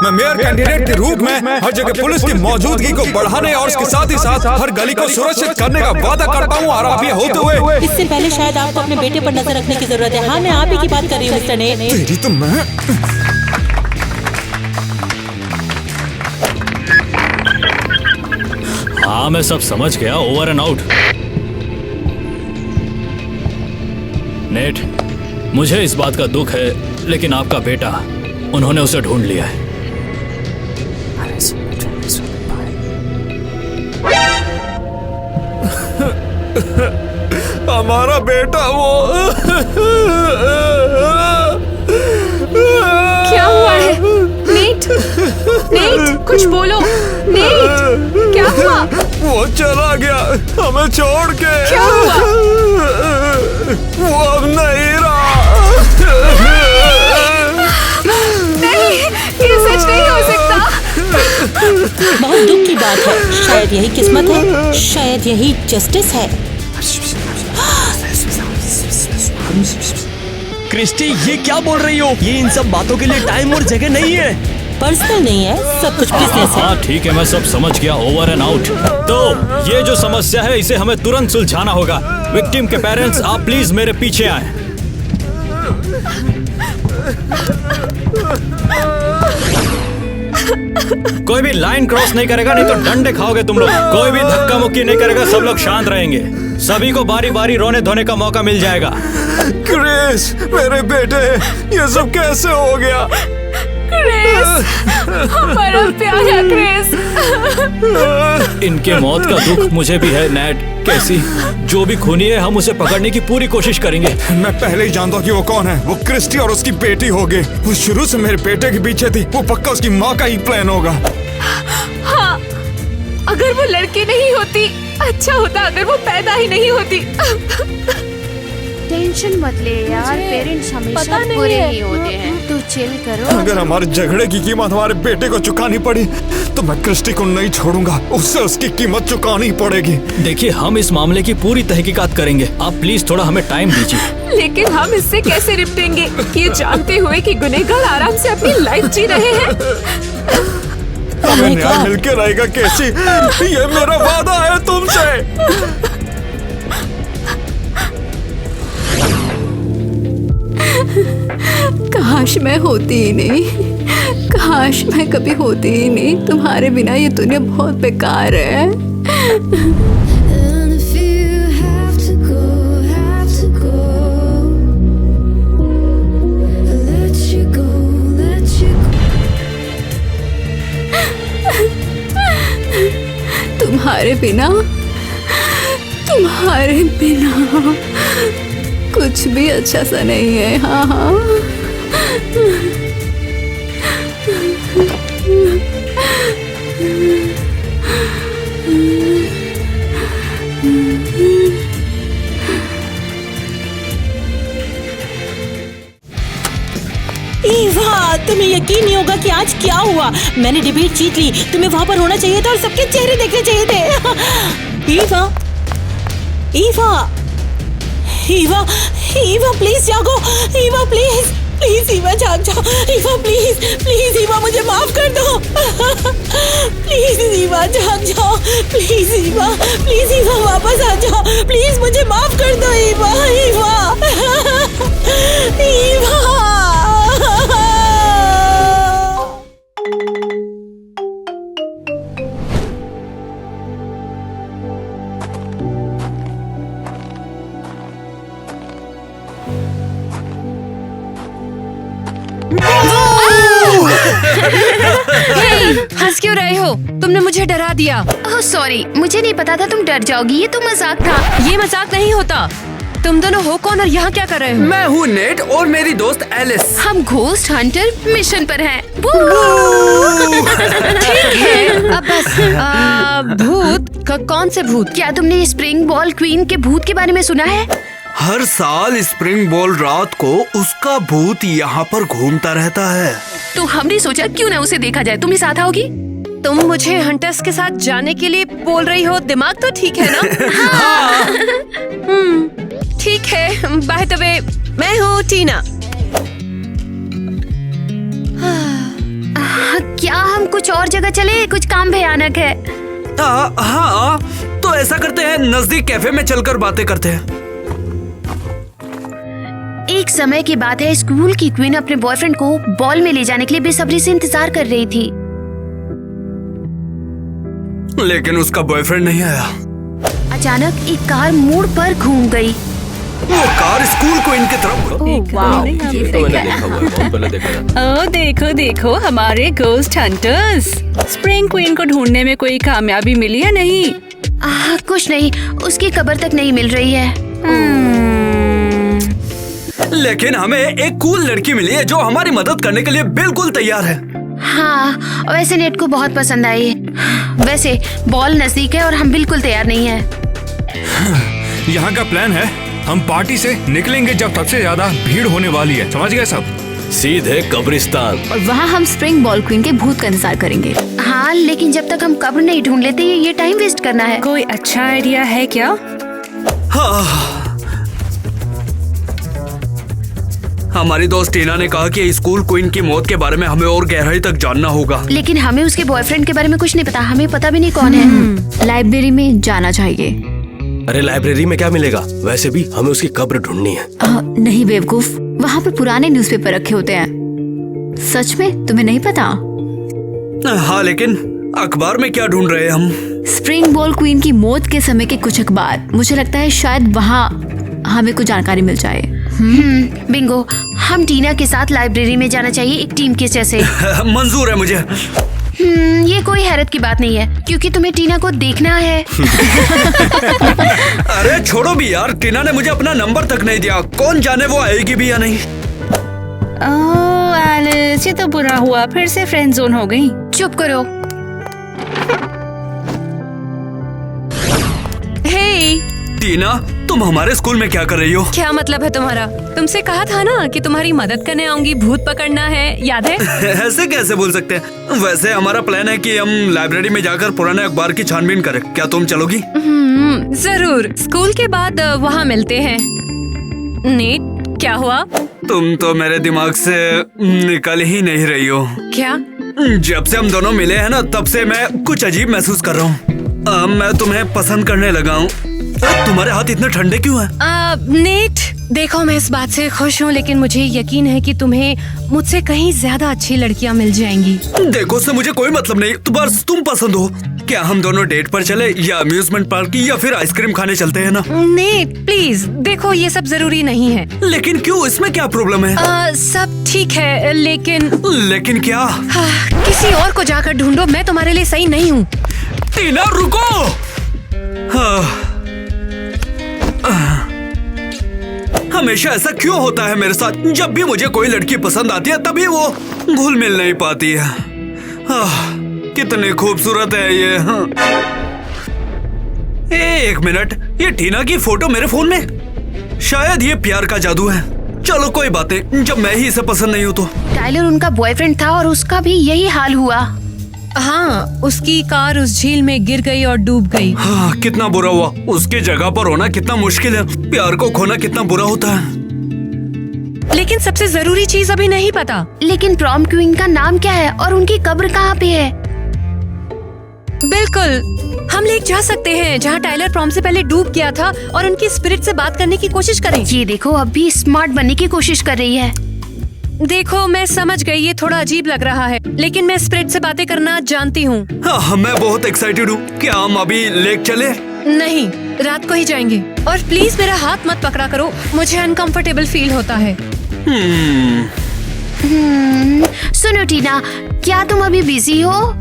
मैं मेयर कैंडिडेट के रूप में हर जगह पुलिस की मौजूदगी को बढ़ाने और उसके साथ ही साथ हर गली को सुरक्षित करने का वादा करता हूँ। और आप ये होते हुए इससे पहले शायद आपको अपने बेटे पर नजर रखने की जरूरत है। हाँ, मैं आप ही की बात कर रही हूँ मिस्टर ने। तेरी तो मैं हाँ, मैं सब समझ गया। Over and out. नेट, मुझे इस बात का दुख है, लेकिन आपका बेटा, उन्होंने उसे ढूंढ लिया है। हमारा बेटा वो क्या हुआ है? नेट, नेट, कुछ बोलो। नेट, क्या हुआ? वो चला गया हमें छोड़ के। क्या हुआ? वो अब नहीं रहा। नहीं, ये सच नहीं हो सकता। बहुत दुख की बात है। शायद यही किस्मत है, शायद यही जस्टिस है। क्रिस्टी, ये क्या बोल रही हो? ये इन सब बातों के लिए टाइम और जगह नहीं है। पर्सनल नहीं है, सब कुछ बिजनेस है। हाँ ठीक है, मैं सब समझ गया। Over and out. तो ये जो समस्या है, इसे हमें तुरंत सुलझाना होगा। विक्टिम के पेरेंट्स, आप प्लीज मेरे पीछे आए। कोई भी लाइन क्रॉस नहीं करेगा, नहीं तो डंडे खाओगे तुम लोग। कोई भी धक्का मुक्की नहीं करेगा, सब लोग शांत रहेंगे। सभी को बारी बारी रोने धोने का मौका मिल जाएगा। क्रिस, मेरे बेटे, ये सब कैसे हो गया? क्रिस, हमारा प्यारा क्रिस। इनके मौत का दुख मुझे भी है नेट। कैसी जो भी खूनी है, हम उसे पकड़ने की पूरी कोशिश करेंगे। मैं पहले ही जानता हूँ कि वो कौन है। वो क्रिस्टी और उसकी बेटी होगी। वो शुरू से मेरे बेटे के पीछे थी। वो पक्का उसकी माँ का ही प्लान होगा। हाँ, अगर वो लड़की नहीं होती, अच्छा होता अगर वो पैदा ही नहीं होती। टेंशन मत ले यार, पेरेंट्स हमेशा बुरे ही होते हैं। तू चिल करो। अगर हमारे झगड़े की कीमत हमारे बेटे को चुकानी पड़ी तो मैं क्रिस्टी को नहीं छोड़ूंगा। उससे उसकी कीमत चुकानी पड़ेगी। देखिए, हम इस मामले की पूरी तहकीकात करेंगे। आप प्लीज थोड़ा हमें टाइम दीजिए। लेकिन हम इससे कैसे निपटेंगे, ये जानते हुए कि गुनहगार आराम से अपनी लाइफ जी रहे हैं। हमें न्याय मिलके रहेगा कैसी? ये मेरा वादा है तुमसे। काश मैं होती ही नहीं, काश मैं कभी होती ही नहीं। तुम्हारे बिना ये दुनिया बहुत बेकार है। तुम्हारे बिना, तुम्हारे बिना कुछ भी अच्छा सा नहीं है। हाँ हाँ, ईवा, तुम्हें यकीन नहीं होगा कि आज क्या हुआ। मैंने डिबेट जीत ली। तुम्हें वहाँ पर होना चाहिए था और सबके चेहरे देखने चाहिए थे। ईवा, ईवा, ईवा, ईवा प्लीज जागो। ईवा प्लीज, प्लीज ईवा जाग जाओ। ईवा प्लीज, प्लीज ईवा मुझे माफ कर दो। प्लीज ईवा जाग जाओ। प्लीज ईवा, प्लीज ईवा वापस आ जाओ। प्लीज मुझे माफ कर दो ईवा। ईवा, ईवा। हंस क्यों रहे हो? तुमने मुझे डरा दिया। ओह सॉरी, मुझे नहीं पता था तुम डर जाओगी। ये तो मजाक था। ये मजाक नहीं होता। तुम दोनों हो कौन और यहाँ क्या कर रहे हो? मैं हूँ नेट और मेरी दोस्त एलिस। हम घोस्ट हंटर मिशन पर हैं। ठीक है, अब बस भूत कौन से भूत? क्या तुमने स्प्रिंग बॉल क्वीन के भूत के बारे में सुना है? हर साल स्प्रिंग बॉल रात को उसका भूत यहाँ पर घूमता रहता है। तो हमने सोचा क्यों ना उसे देखा जाए। तुम ही साथ आओगी? तुम मुझे हंटर्स के साथ जाने के लिए बोल रही हो। दिमाग तो ठीक है ना? हाँ। ठीक है। बाय द वे, मैं हूँ टीना। क्या हम कुछ और जगह चले? कुछ काम भयानक है। हाँ, तो ऐसा करते हैं, नजदीक कैफे में चलकर बातें करते हैं। एक समय की बात है, स्कूल की क्वीन अपने बॉयफ्रेंड को बॉल में ले जाने के लिए बेसब्री से इंतजार कर रही थी। लेकिन उसका बॉयफ्रेंड नहीं आया। अचानक एक कार मोड़ पर घूम गई। वो कार स्कूल क्वीन की तरफ। वाओ, ये तो मैंने देखा हुआ है, बहुत पहले देखा था। ओ देखो देखो, हमारे गोस्ट हंटर्स। स्प्रिंग क्वीन को ढूंढने में कोई कामयाबी मिली या नहीं? कुछ नहीं, उसकी कब्र तक नहीं मिल रही है। लेकिन हमें एक कूल लड़की मिली है जो हमारी मदद करने के लिए बिल्कुल तैयार है। हाँ, वैसे नेट को बहुत पसंद आई है। वैसे बॉल नजदीक है और हम बिल्कुल तैयार नहीं है। यहाँ का प्लान है, हम पार्टी से निकलेंगे जब सबसे ज्यादा भीड़ होने वाली है। समझ गए सब? सीधे कब्रिस्तान। और वहाँ हम स्प्रिंग बॉल क्वीन के भूत का इंतजार करेंगे। हाँ, लेकिन जब तक हम कब्र नहीं ढूंढ लेते ये टाइम वेस्ट करना है। कोई अच्छा आइडिया है क्या? हाँ। हमारी दोस्त टीना ने कहा कि स्कूल क्वीन की मौत के बारे में हमें और गहराई तक जानना होगा। लेकिन हमें उसके बॉयफ्रेंड के बारे में कुछ नहीं पता। हमें पता भी नहीं कौन है। लाइब्रेरी में जाना चाहिए। अरे लाइब्रेरी में क्या मिलेगा? वैसे भी हमें उसकी कब्र ढूंढनी है। नहीं बेवकूफ, वहाँ पे पुराने न्यूज़पेपर रखे होते हैं। सच में तुम्हें नहीं पता? हाँ, लेकिन अखबार में क्या ढूंढ रहे हैं हम? स्प्रिंग बॉल क्वीन की मौत के समय के कुछ अखबार। मुझे लगता है शायद वहाँ हमें कुछ जानकारी मिल जाए। बिंगो, हम टीना के साथ लाइब्रेरी में जाना चाहिए, एक टीम के जैसे। मंजूर है मुझे। ये कोई हैरत की बात नहीं है, क्योंकि तुम्हें टीना को देखना है। अरे छोड़ो भी यार, टीना ने मुझे अपना नंबर तक नहीं दिया। कौन जाने वो आएगी भी या नहीं। ओह एलिस, ये तो बुरा हुआ, फिर से फ्रेंड जोन हो गई। चुप करो। हे टीना, तुम हमारे स्कूल में क्या कर रही हो? क्या मतलब है तुम्हारा? तुमसे कहा था ना कि तुम्हारी मदद करने आऊंगी, भूत पकड़ना है, याद है? ऐसे कैसे बोल सकते हैं? वैसे हमारा प्लान है कि हम लाइब्रेरी में जाकर पुराने अखबार की छानबीन करें। क्या तुम चलोगी? जरूर, स्कूल के बाद वहाँ मिलते हैं। नेट, क्या हुआ? तुम तो मेरे दिमाग से निकल ही नहीं रही हो। क्या? जब से हम दोनों मिले हैं ना, तब से मैं कुछ अजीब महसूस कर रहा हूँ। मैं तुम्हें पसंद करने लगा हूँ। तुम्हारे हाथ इतने ठंडे क्यों हैं? नेट, देखो मैं इस बात से खुश हूँ, लेकिन मुझे यकीन है कि तुम्हें मुझसे कहीं ज्यादा अच्छी लड़कियाँ मिल जाएंगी। देखो, उससे मुझे कोई मतलब नहीं, तो बस तुम पसंद हो। क्या हम दोनों डेट पर चले, या अम्यूजमेंट पार्क, या फिर आइसक्रीम खाने चलते हैं ना? नेट प्लीज, देखो ये सब जरूरी नहीं है। लेकिन क्यों, इसमें क्या प्रॉब्लम है? सब ठीक है, लेकिन क्या? किसी और को जाकर ढूंढो, मैं तुम्हारे लिए सही नहीं हूँ। टीना रुको। हमेशा ऐसा क्यों होता है मेरे साथ? जब भी मुझे कोई लड़की पसंद आती है तभी वो घुल मिल नहीं पाती है। कितनी खूबसूरत है ये। एक मिनट, ये टीना की फोटो मेरे फोन में। शायद ये प्यार का जादू है। चलो कोई बात नहीं, जब मैं ही इसे पसंद नहीं हूँ तो। टाइलर उनका बॉयफ्रेंड था और उसका भी यही हाल हुआ। हाँ, उसकी कार उस झील में गिर गई और डूब गई। हाँ, कितना बुरा हुआ। उसकी जगह पर होना कितना मुश्किल है। प्यार को खोना कितना बुरा होता है। लेकिन सबसे जरूरी चीज अभी नहीं पता। लेकिन प्रॉम क्वीन का नाम क्या है और उनकी कब्र कहाँ पे है? बिल्कुल, हम लेक जा सकते हैं जहाँ टाइलर प्रॉम से पहले डूब गया था और उनकी स्पिरिट से बात करने की कोशिश करें। ये देखो, अब भी स्मार्ट बनने की कोशिश कर रही है। देखो, मैं समझ गई ये थोड़ा अजीब लग रहा है, लेकिन मैं स्पिरिट से बातें करना जानती हूँ। हाँ, मैं बहुत एक्साइटेड हूँ। क्या हम अभी लेक चले? नहीं, रात को ही जाएंगे। और प्लीज मेरा हाथ मत पकड़ा करो, मुझे अनकंफर्टेबल फील होता है। सुनो टीना, क्या तुम अभी बिजी हो?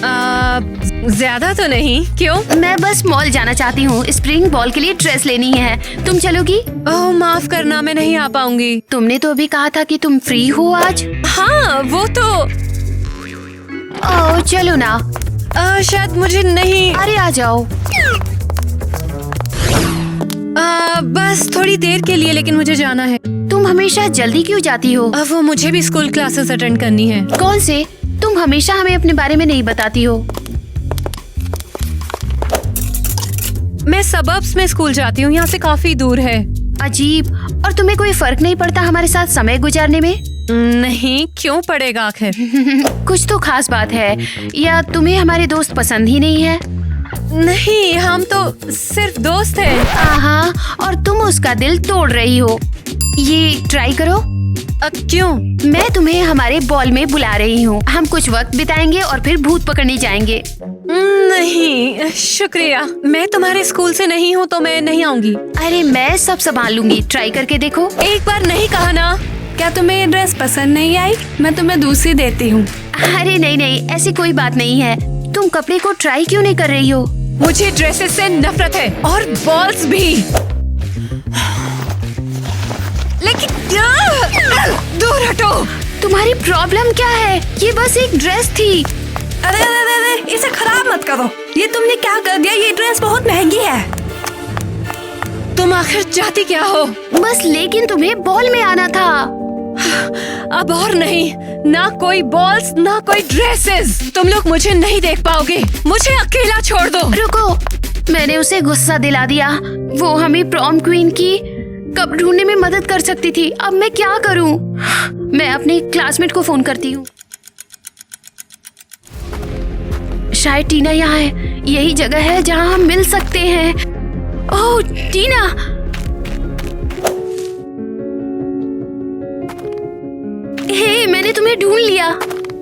ज्यादा तो नहीं। क्यों? मैं बस मॉल जाना चाहती हूँ। स्प्रिंग बॉल के लिए ड्रेस लेनी है। तुम चलोगी? ओह, माफ करना, मैं नहीं आ पाऊंगी। तुमने तो अभी कहा था कि तुम फ्री हो आज। हाँ, वो तो। ओह, चलो ना। शायद मुझे नहीं। अरे आ जाओ। बस थोड़ी देर के लिए, लेकिन मुझे जाना है। तुम हमेशा जल्दी क्यों जाती हो? वो मुझे भी स्कूल क्लासेस अटेंड करनी है। कौन से? तुम हमेशा हमें अपने बारे में नहीं बताती हो। मैं सबर्ब्स में स्कूल जाती हूँ, यहाँ से काफी दूर है। अजीब। और तुम्हें कोई फर्क नहीं पड़ता हमारे साथ समय गुजारने में? नहीं, क्यों पड़ेगा आखिर? कुछ तो खास बात है, या तुम्हें हमारे दोस्त पसंद ही नहीं है? नहीं, हम तो सिर्फ दोस्त हैं। हाँ, और तुम उसका दिल तोड़ रही हो। ये ट्राई करो। क्यों? मैं तुम्हें हमारे बॉल में बुला रही हूँ। हम कुछ वक्त बिताएंगे और फिर भूत पकड़ने जाएंगे। नहीं शुक्रिया, मैं तुम्हारे स्कूल से नहीं हूँ तो मैं नहीं आऊंगी। अरे मैं सब संभाल लूंगी, ट्राई करके देखो। एक बार नहीं कहा ना? क्या तुम्हें ये ड्रेस पसंद नहीं आई? मैं तुम्हें दूसरी देती हूँ। अरे नहीं नहीं, ऐसी कोई बात नहीं है। तुम कपड़े को ट्राई क्यों नहीं कर रही हो? मुझे ड्रेसेस से नफरत है और बॉल्स भी। लेकिन दूर हटो। तुम्हारी प्रॉब्लम क्या है? ये बस एक ड्रेस थी। अरे अरे अरे, इसे खराब मत करो। ये तुमने क्या कर दिया? ये ड्रेस बहुत महंगी है। तुम आखिर चाहती क्या हो? बस, लेकिन तुम्हें बॉल में आना था। अब और नहीं, ना कोई बॉल्स ना कोई ड्रेसेस। तुम लोग मुझे नहीं देख पाओगे। मुझे अकेला छोड़ दो। रुको, मैंने उसे गुस्सा दिला दिया। वो हमें प्रॉम क्वीन की कब ढूंढने में मदद कर सकती थी। अब मैं क्या करूं? मैं अपने क्लासमेट को फोन करती हूँ। शायद टीना यहाँ है। यही जगह है जहाँ हम मिल सकते हैं। ओह टीना, हे, मैंने तुम्हें ढूंढ लिया।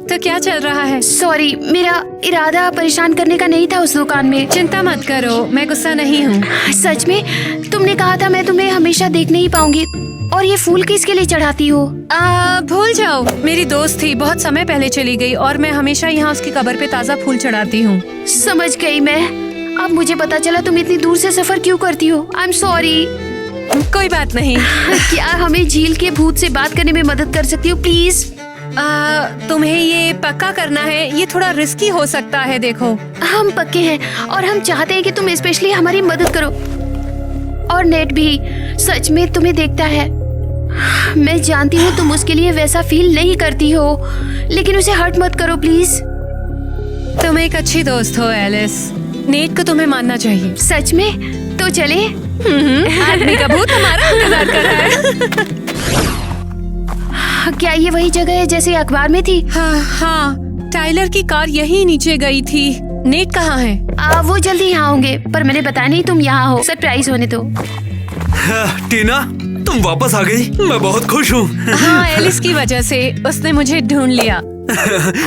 तो क्या चल रहा है? सॉरी, मेरा इरादा परेशान करने का नहीं था उस दुकान में। चिंता मत करो, मैं गुस्सा नहीं हूँ। सच में? तुमने कहा था मैं तुम्हें हमेशा देख नहीं पाऊंगी। और ये फूल किसके लिए चढ़ाती हो? भूल जाओ, मेरी दोस्त थी, बहुत समय पहले चली गई और मैं हमेशा यहाँ उसकी कब्र पे ताज़ा फूल चढ़ाती हूँ। समझ गई मैं। अब मुझे पता चला तुम इतनी दूर से सफर क्यों करती हो। I am sorry. कोई बात नहीं। क्या हमें झील के भूत से बात करने में मदद कर सकती हो प्लीज? तुम्हें ये पक्का करना है, ये थोड़ा रिस्की हो सकता है। देखो, हम पक्के हैं और हम चाहते हैं कि तुम स्पेशली हमारी मदद करो। और नेट भी सच में तुम्हें देखता है। मैं जानती हूँ तुम उसके लिए वैसा फील नहीं करती हो, लेकिन उसे हर्ट मत करो प्लीज। तुम एक अच्छी दोस्त हो एलिस। नेट को तुम्हें मानना चाहिए। सच में? तो चले। आदमी का भूत हमारा इंतजार कर रहा है। क्या ये वही जगह है जैसे अखबार में थी? हाँ, टाइलर की कार यही नीचे गई थी। नेट कहाँ है? वो जल्दी यहाँ होंगे, पर मैंने बताया नहीं तुम यहाँ हो। सरप्राइज होने दो। टीना, तुम वापस आ गई, मैं बहुत खुश हूँ। हाँ, एलिस की वजह से उसने मुझे ढूंढ लिया।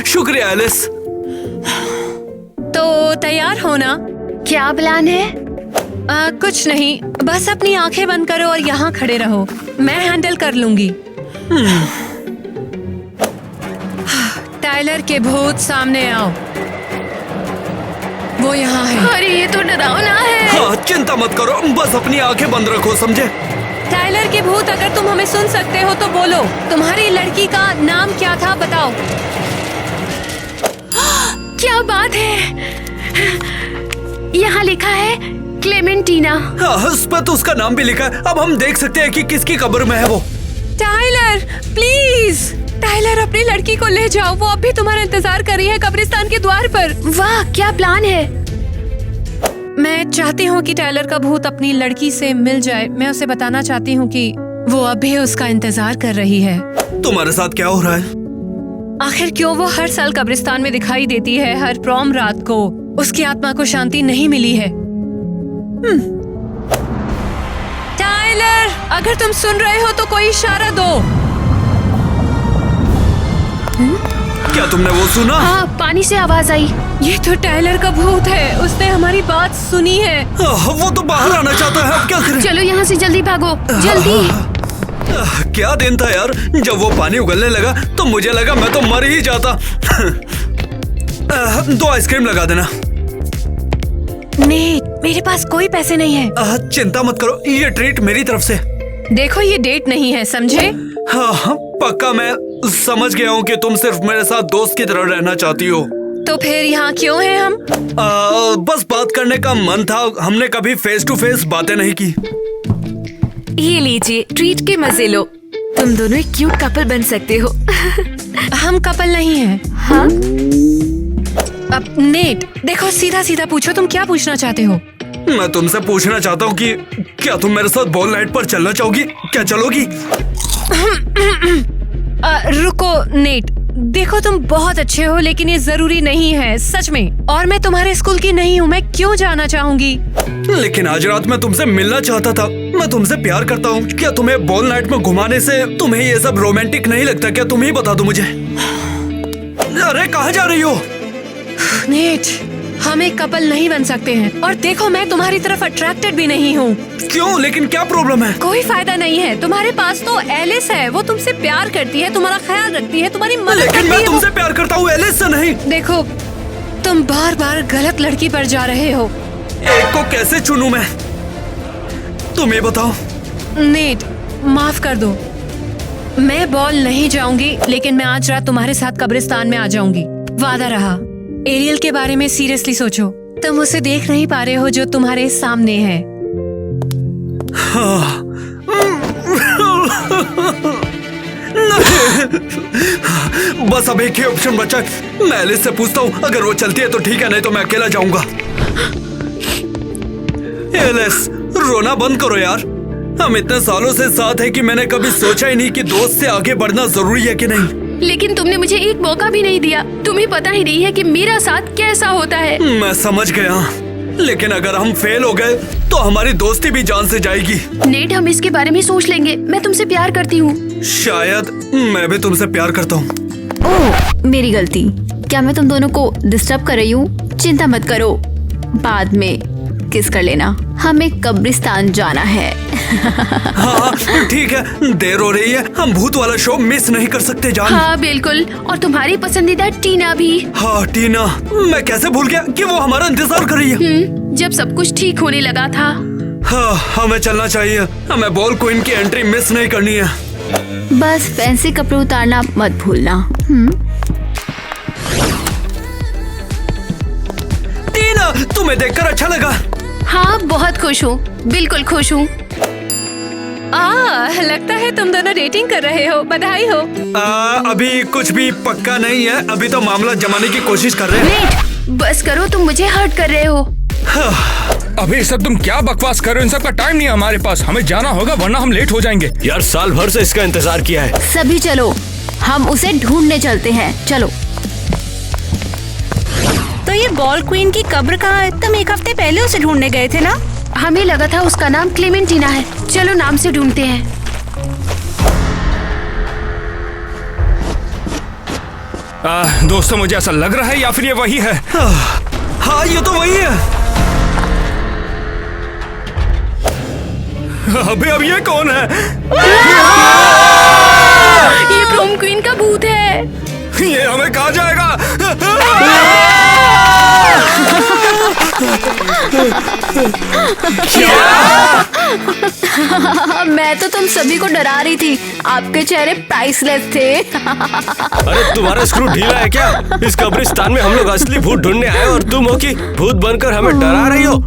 शुक्रिया एलिस। तो तैयार हो ना? क्या प्लान है? कुछ नहीं, बस अपनी आंखें बंद करो और यहाँ खड़े रहो। मैं हैंडल कर लूंगी। टाइलर के भूत सामने आओ। वो यहाँ है। अरे ये तो डरावना है। हाँ, चिंता मत करो, बस अपनी आंखें बंद रखो, समझे? टाइलर के भूत, अगर तुम हमें सुन सकते हो तो बोलो। तुम्हारी लड़की का नाम क्या था, बताओ। क्या बात है? यहाँ लिखा है क्लेमेंटीना। हाँ, उस पर तो उसका नाम भी लिखा है। अब हम देख सकते हैं कि किसकी कब्र में है वो। टाइलर प्लीज, टाइलर अपनी लड़की को ले जाओ, वो अभी तुम्हारा इंतजार कर रही है कब्रिस्तान के द्वार पर। वाह क्या प्लान है। मैं चाहती हूँ कि टाइलर का भूत अपनी लड़की से मिल जाए। मैं उसे बताना चाहती हूँ कि वो अभी उसका इंतजार कर रही है। तुम्हारे साथ क्या हो रहा है? आखिर क्यों वो हर साल कब्रिस्तान में दिखाई देती है, हर प्रॉम रात को। उसकी आत्मा को शांति नहीं मिली है। टाइलर, अगर तुम सुन रहे हो तो कोई इशारा दो। क्या तुमने वो सुना? हाँ, पानी से आवाज आई। ये तो टाइलर का भूत है, उसने हमारी बात सुनी है। वो तो बाहर आना चाहता है, अब क्या करें? चलो यहाँ से जल्दी भागो, जल्दी। क्या दिन था यार, जब वो पानी उगलने लगा तो मुझे लगा मैं तो मर ही जाता। 2 आइसक्रीम लगा देना। नेट, मेरे पास कोई पैसे नहीं है। चिंता मत करो, ये ट्रीट मेरी तरफ से। देखो ये डेट नहीं है, समझे? हाँ, पक्का मैं समझ गया हूँ कि तुम सिर्फ मेरे साथ दोस्त की तरह रहना चाहती हो। तो फिर यहाँ क्यों हैं हम? बस बात करने का मन था, हमने कभी फेस टू फेस बातें नहीं की। ये लीजिए, ट्रीट के मजे लो। तुम दोनों एक क्यूट कपल बन सकते हो। हम कपल नहीं हैं। हाँ? अब नेट, देखो सीधा सीधा पूछो, तुम क्या पूछना चाहते हो? मैं तुमसे पूछना चाहता हूँ कि क्या तुम मेरे साथ बॉल नाइट पर चलना चाहोगी? क्या चलोगी? रुको नेट, देखो तुम बहुत अच्छे हो लेकिन ये जरूरी नहीं है, सच में। और मैं तुम्हारे स्कूल की नहीं हूँ, मैं क्यों जाना चाहूंगी? लेकिन आज रात मैं तुमसे मिलना चाहता था। मैं तुमसे प्यार करता हूँ। क्या तुम्हें बॉल नाइट में घुमाने से तुम्हें ये सब रोमांटिक नहीं लगता? क्या तुम ही बता दो मुझे। अरे कहाँ जा रही हो? नेट, हम एक कपल नहीं बन सकते हैं। और देखो मैं तुम्हारी तरफ अट्रैक्टेड भी नहीं हूँ। क्यों? लेकिन क्या प्रॉब्लम है? कोई फायदा नहीं है। तुम्हारे पास तो एलिस है, वो तुमसे प्यार करती है, तुम्हारा ख्याल रखती है, तुम्हारी मदद करती है। लेकिन मैं तुमसे प्यार करता हूँ, एलिस से नहीं। देखो तुम बार बार गलत लड़की पर जा रहे हो। एक को कैसे चुनूं मैं? तुम ये बताओ। नेट, माफ कर दो, मैं बॉल नहीं जाऊंगी, लेकिन मैं आज रात तुम्हारे साथ कब्रिस्तान में आ जाऊंगी। वादा रहा। एरियल के बारे में सीरियसली सोचो, तुम उसे देख नहीं पा रहे हो जो तुम्हारे सामने है। बस अब एक ही ऑप्शन बचा है। मैं एलिस से पूछता हूँ, अगर वो चलती है तो ठीक है, नहीं तो मैं अकेला जाऊंगा। एलिस, रोना बंद करो यार। हम इतने सालों से साथ हैं कि मैंने कभी सोचा ही नहीं कि दोस्त से आगे बढ़ना जरूरी है कि नहीं। लेकिन तुमने मुझे एक मौका भी नहीं दिया। तुम्हें पता ही नहीं है कि मेरा साथ कैसा होता है। मैं समझ गया, लेकिन अगर हम फेल हो गए तो हमारी दोस्ती भी जान से जाएगी। नेट, हम इसके बारे में सोच लेंगे। मैं तुमसे प्यार करती हूँ। शायद मैं भी तुमसे प्यार करता हूँ। ओह, मेरी गलती। क्या मैं तुम दोनों को डिस्टर्ब कर रही हूँ? चिंता मत करो, बाद में किस कर लेना। हमें कब्रिस्तान जाना है। हाँ ठीक है, देर हो रही है, हम भूत वाला शो मिस नहीं कर सकते जान। हाँ बिल्कुल, और तुम्हारी पसंदीदा टीना भी। हाँ टीना, मैं कैसे भूल गया कि वो हमारा इंतजार कर रही है। जब सब कुछ ठीक होने लगा था। हाँ, हमें चलना चाहिए। हमें बॉल क्वीन की एंट्री मिस नहीं करनी है। बस फैंसी कपड़े उतारना मत भूलना। टीना, तुम्हें देखकर अच्छा लगा। हाँ बहुत खुश हूँ, बिल्कुल खुश हूँ। लगता है तुम दोनों डेटिंग कर रहे हो, बधाई हो। अभी कुछ भी पक्का नहीं है, अभी तो मामला जमाने की कोशिश कर रहे हैं। वेट, बस करो, तुम मुझे हर्ट कर रहे हो। अभी सब तुम क्या बकवास कर रहे हो? इन सब का टाइम नहीं है हमारे पास, हमें जाना होगा वरना हम लेट हो जाएंगे। यार साल भर से इसका इंतजार किया है। सभी चलो, हम उसे ढूंढने चलते हैं। चलो। तो ये बॉल क्वीन की कब्र कहाँ है? तुम एक हफ्ते पहले उसे ढूंढने गए थे ना? हमें लगा था उसका नाम क्लेमेंटीना है। चलो नाम से ढूंढते हैं। दोस्तों, मुझे ऐसा लग रहा है या फिर ये वही है। हाँ ये तो वही है। अबे अब ये कौन है? ये प्रोम क्वीन का भूत है। ये हमें कहाँ जाएगा? मैं तो तुम सभी को डरा रही थी, आपके चेहरे प्राइसलेस थे। अरे तुम्हारा स्क्रू ढीला है क्या? इस कब्रिस्तान में हम लोग असली भूत ढूंढने आए और तुम हो कि भूत बनकर हमें डरा रही हो।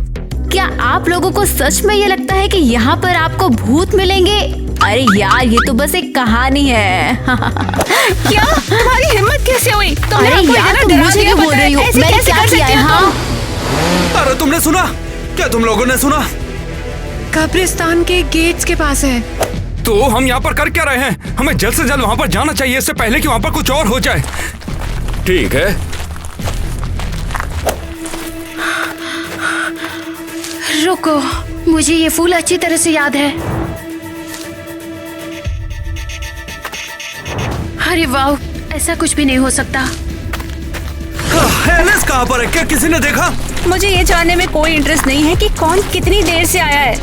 क्या आप लोगों को सच में ये लगता है कि यहाँ पर आपको भूत मिलेंगे? अरे यार, ये तो बस एक कहानी है। क्या तुम्हारी हिम्मत कैसे हुई? तुमने अरे हमको यार, इतना तुम डरा मुझे दिया, क्यों बोल पता है? रही हो? ऐसे मैंने कैसे क्या कर किया सकती है? हो हाँ तुम? अरे तुमने सुना क्या? तुम लोगों ने सुना? कब्रिस्तान के गेट्स के पास है। तो हम यहाँ पर कर क्या रहे हैं? हमें जल्द से जल्द वहाँ पर जाना चाहिए, इससे पहले कि वहाँ पर कुछ और हो जाए। ठीक है। रुको, मुझे ये फूल अच्छी तरह से याद है। अरे वाह, ऐसा कुछ भी नहीं हो सकता। एलिस कहाँ पर है? क्या किसी ने देखा? मुझे ये जानने में कोई इंटरेस्ट नहीं है कि कौन कितनी देर से आया है।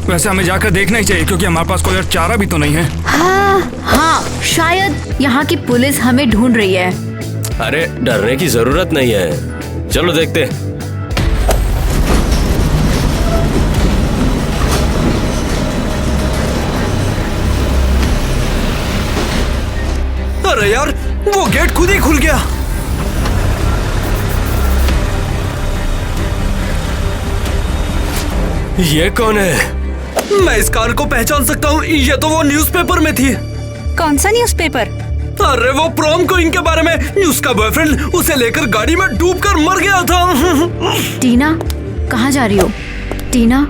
वैसे हमें जाकर देखना ही चाहिए, क्योंकि हमारे पास कोई और चारा भी तो नहीं है। हाँ, शायद यहाँ की पुलिस हमें ढूंढ रही है। अरे डरने की जरूरत नहीं है, चलो देखते। अरे यार, वो गेट खुद ही खुल गया। ये कौन है? मैं इस कार को पहचान सकता हूँ, ये तो वो न्यूज़पेपर में थी। कौन सा न्यूज़पेपर? अरे वो प्रॉम क्वीन के बारे में। उसका बॉयफ्रेंड उसे लेकर गाड़ी में डूबकर मर गया था। टीना, कहाँ जा रही हो? टीना,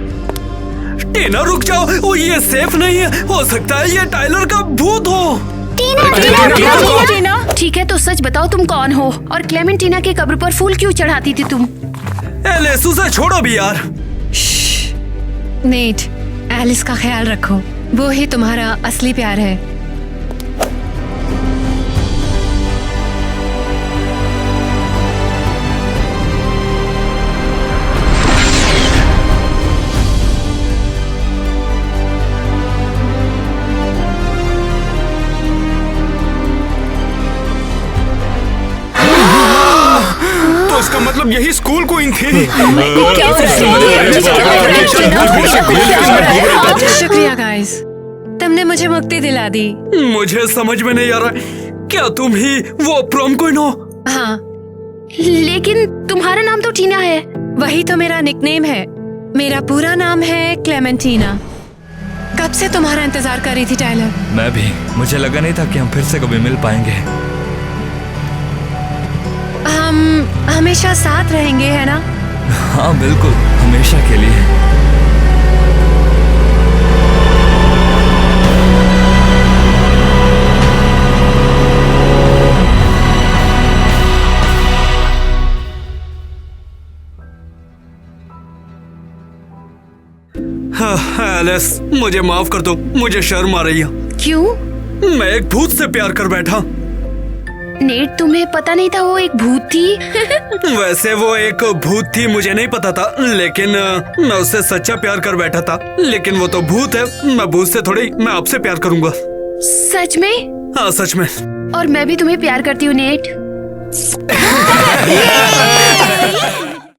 टीना रुक जाओ, वो ये सेफ नहीं है। हो सकता है ये टाइलर का भूत हो। टीना, ठीक है तो सच बताओ तुम कौन हो और क्लेमेंटीना की कब्र पर फूल क्यों चढ़ाती थी तुम? एलिस, उसे छोड़ो भी यार। नेट, एलिस का ख्याल रखो, वो ही तुम्हारा असली प्यार है। तो इसका मतलब यही स्कूल क्वीन थी। शुक्रिया गाइस, तुमने मुझे मुक्ति दिला दी। मुझे समझ में नहीं आ रहा, क्या तुम ही वो प्रॉम क्वीन हो? हाँ, लेकिन तुम्हारा नाम तो टीना है। वही तो मेरा निकनेम है। मेरा पूरा नाम है क्लेमेंटीना। कब से तुम्हारा इंतजार कर रही थी टाइलर। मैं भी, मुझे लगा नहीं था कि हम फिर से कभी मिल पाएंगे। हम हमेशा साथ रहेंगे, है ना? हाँ बिल्कुल, हमेशा के लिए। एलिस, मुझे माफ कर दो, मुझे शर्म आ रही है। क्यों? मैं एक भूत से प्यार कर बैठा। नेट, तुम्हें पता नहीं था वो एक भूत थी? वैसे वो एक भूत थी, मुझे नहीं पता था, लेकिन मैं उससे सच्चा प्यार कर बैठा था। लेकिन वो तो भूत है, मैं भूत से थोड़ी, मैं आपसे प्यार करूंगा। सच में? हाँ सच में। और मैं भी तुम्हें प्यार करती हूँ नेट।